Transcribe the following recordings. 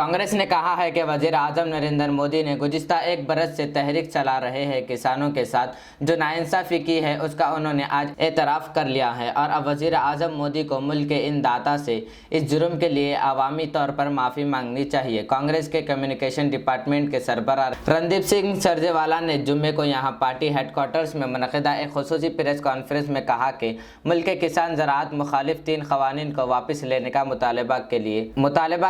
कांग्रेस ने कहा है कि वज़ीर आज़म नरेंद्र मोदी ने गुज़िश्ता एक बरस से तहरीक चला रहे हैं किसानों के साथ जो नाइंसाफ़ी की है उसका उन्होंने आज एतराफ़ कर लिया है और अब वज़ीर आज़म मोदी को मुल्क के इन दाता से इस जुर्म के लिए अवामी तौर पर माफ़ी मांगनी चाहिए। कांग्रेस के कम्युनिकेशन डिपार्टमेंट के सरबराह रणदीप सिंह सुरजेवाला ने जुम्मे को यहाँ पार्टी हेडक्वार्टर्स में मुनक़िदा एक ख़ुसूसी प्रेस कॉन्फ्रेंस में कहा कि मुल्क के किसान ज़राअत मुखालिफ 3 क़वानीन को वापस लेने का मुतालबा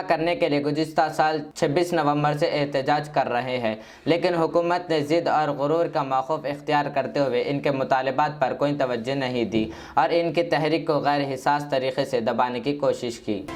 करने के लिए गुज़िश्ता साल 26 नवंबर से एहतजाज कर रहे हैं, लेकिन हुकूमत ने ज़िद और गुरूर का मौक़िफ़ इख्तियार करते हुए इनके मुतालबात पर कोई तवज्जो नहीं दी और इनकी तहरीक को गैर हिसास तरीके से दबाने की कोशिश की।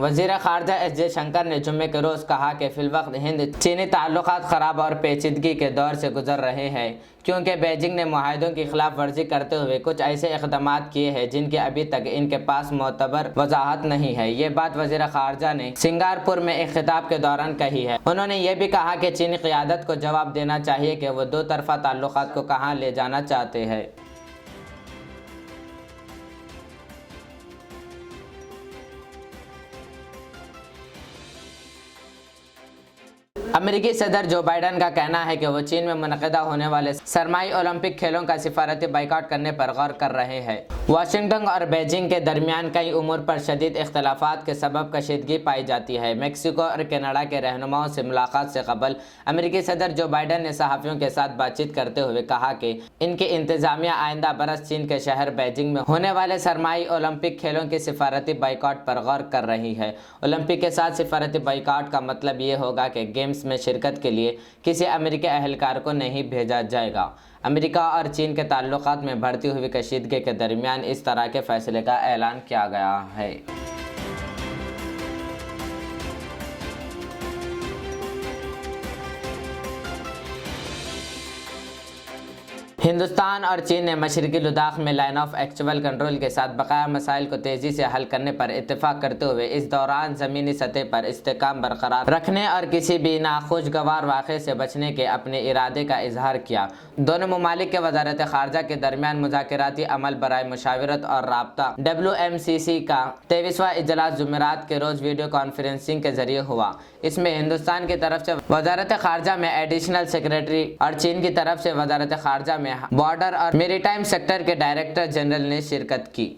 वज़ीर ख़ारजा एस जयशंकर ने जुम्मे के रोज़ कहा कि फ़िलवक्त हिंद चीनी ताल्लुक़ात ख़राब और पेचीदगी के दौर से गुज़र रहे हैं क्योंकि बीजिंग ने मुआहदों की खिलाफ वर्जी करते हुए कुछ ऐसे इक़दामात किए हैं जिनके अभी तक इनके पास मोतबर वजाहत नहीं है। ये बात वज़ीर ख़ारजा ने सिंगापुर में एक खिताब के दौरान कही है। उन्होंने ये भी कहा कि चीनी क़यादत को जवाब देना चाहिए कि वो 2 तरफ़ा ताल्लुक़ात को कहाँ ले जाना चाहते हैं। अमेरिकी सदर जो बाइडन का कहना है कि वो चीन में मुनक़िदा होने वाले सरमाई ओलंपिक खेलों का सिफारती बाइकाट करने पर गौर कर रहे हैं। वाशिंगटन और बीजिंग के दरमियान कई उमूर पर शदीद इख्तलाफात के सबब कशीदगी पाई जाती है। मेक्सिको और कनाडा के रहनुमाओं से मुलाकात से कबल अमेरिकी सदर जो बाइडन ने सहाफ़ियों के साथ बातचीत करते हुए कहा कि इनकी इंतज़ामिया आइंदा बरस चीन के शहर बीजिंग में होने वाले सरमाई ओलंपिक खेलों की सिफारती बाइकाट पर गौर कर रही है। ओलंपिक के साथ सिफारती बाइकाट का मतलब ये होगा कि गेम्स में शिरकत के लिए किसी अमेरिकी अहलकार को नहीं भेजा जाएगा। अमेरिका और चीन के ताल्लुकात में बढ़ती हुई कशीदगी के दरमियान इस तरह के फैसले का ऐलान किया गया है। हिंदुस्तान और चीन ने मशरकी लद्दाख में लाइन ऑफ एक्चुअल कंट्रोल के साथ बकाया मसाइल को तेज़ी से हल करने पर इत्तेफाक करते हुए इस दौरान ज़मीनी सतह पर इस्तेकाम बरकरार रखने और किसी भी नाखुशगवार वाक़े से बचने के अपने इरादे का इजहार किया। दोनों ममालिक के वज़ारत ख़ारजा के दरमियान मुज़ाकराती अमल बराए मुशावरत और राब्ता WMCC का 23वां इजलास जुमेरात के रोज़ वीडियो कॉन्फ्रेंसिंग के ज़रिए हुआ। इसमें हिंदुस्तान की तरफ से वज़ारत ख़ारजा में एडिशनल सेक्रेटरी और चीन की तरफ से वज़ारत ख़ारजा में बॉर्डर और मेरीटाइम सेक्टर के डायरेक्टर जनरल ने शिरकत की।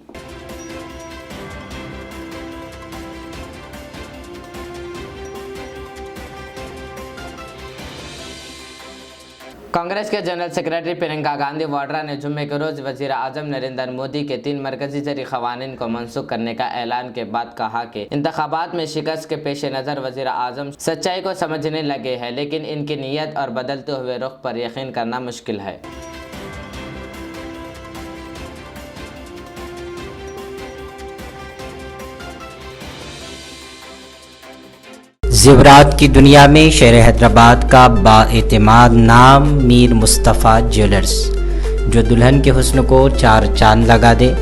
कांग्रेस के जनरल सेक्रेटरी प्रियंका गांधी वाड्रा ने जुम्मे के रोज़ वज़ीर आज़म नरेंद्र मोदी के 3 मरकज़ी ज़री क़वानीन को मनसूख करने का ऐलान के बाद कहा कि इंतख़ाबात में शिकस्त के पेश नज़र वज़ीर आज़म सच्चाई को समझने लगे हैं, लेकिन इनकी नीयत और बदलते हुए रुख पर यकीन करना मुश्किल है। ज़ेवरात की दुनिया में शहर हैदराबाद का बाएतिमाद नाम मीर मुस्तफ़ा ज्वेलर्स, जो दुल्हन के हुस्न को 4 चांद लगा दे।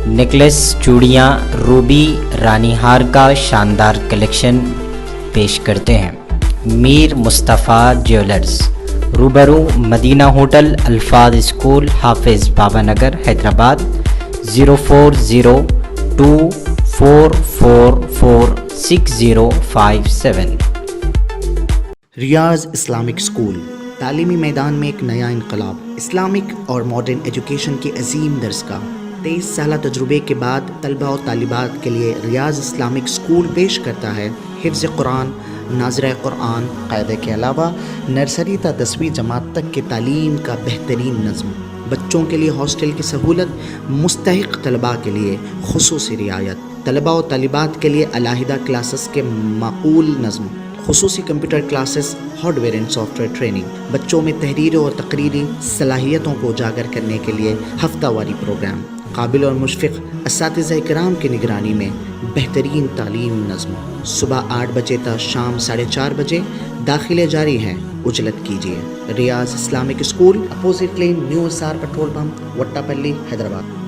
नेकलेस, चूड़ियाँ, रूबी, रानी हार का शानदार कलेक्शन पेश करते हैं। मीर मुस्तफ़ा ज्वेलर्स, रूबरू मदीना होटल, अल्फाज स्कूल, हाफिज़ बाबा नगर, हैदराबाद 0402444657। रियाज इस्लामिक स्कूल तालीमी मैदान में एक नया इनकलाब। इस्लामिक और मॉडर्न एजुकेशन की अजीम दरसगाह 23 साल तजुर्बे के बाद तलबा और तालिबात के लिए रियाज इस्लामिक स्कूल पेश करता है हिफ्ज़ कुरान, नाज़िरा कुरान, क़ायदे के अलावा नर्सरी ta 10वीं जमात तक की तालीम का बेहतरीन नज़्म। बच्चों के लिए हॉस्टल की सहूलत, मुस्तहिक़ तलबा के लिए खुसूसी रियायत, तलबा और तालिबात के लिए अलहदा क्लासेस के माकूल नज़्म, खुसूसी computer classes, hardware and software training, बच्चों में तहरीरी और तकरीरी सलाहियतों को उजागर करने के लिए हफ्तावारी प्रोग्राम, काबिल और मुशफ़िक़ असातिज़ा किराम की निगरानी में बेहतरीन तालीम नज़्म। सुबह 8 बजे तक शाम 4:30 बजे दाखिले जारी हैं, उजलत कीजिए। Riaz Islamic school, opposite lane, new SR petrol pump, Vattepally, Hyderabad.